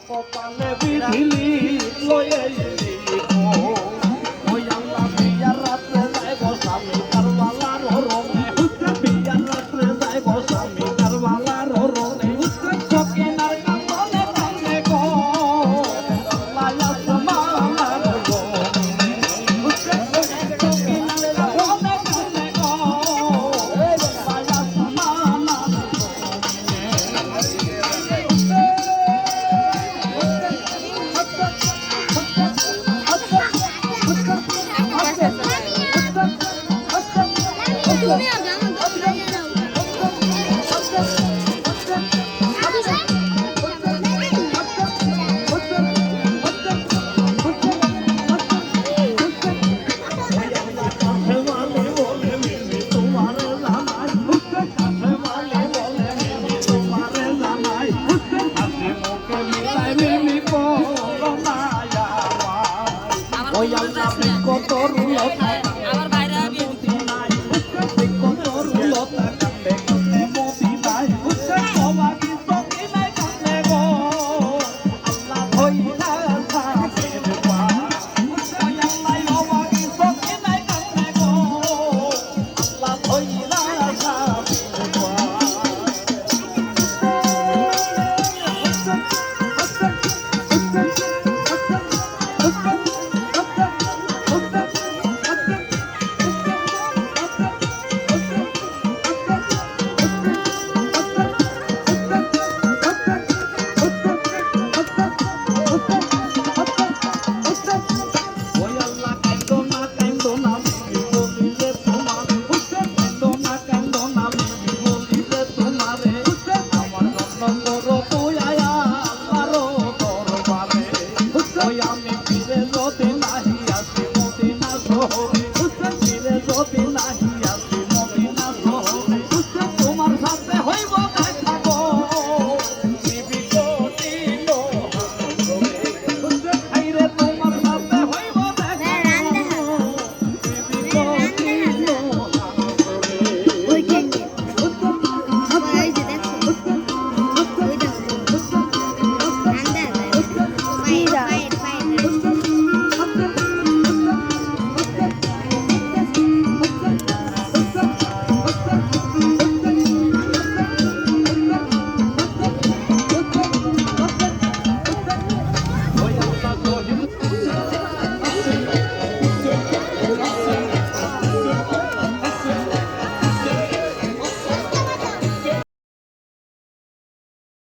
কপালে বিধিলি লয়ে ওই আল্লাহ বিয়ার রাত্রে যাইব স্বামী কারবালার রঙে বিয়ার রাত্রে যাইব স্বামী কারবালার রঙে সকিনার কান্দনে কান্দে গো লায়া সমানার গো সকিনার কান্দনে কান্দে গো লায়া সমানার ওই আল্লাহ কত রুল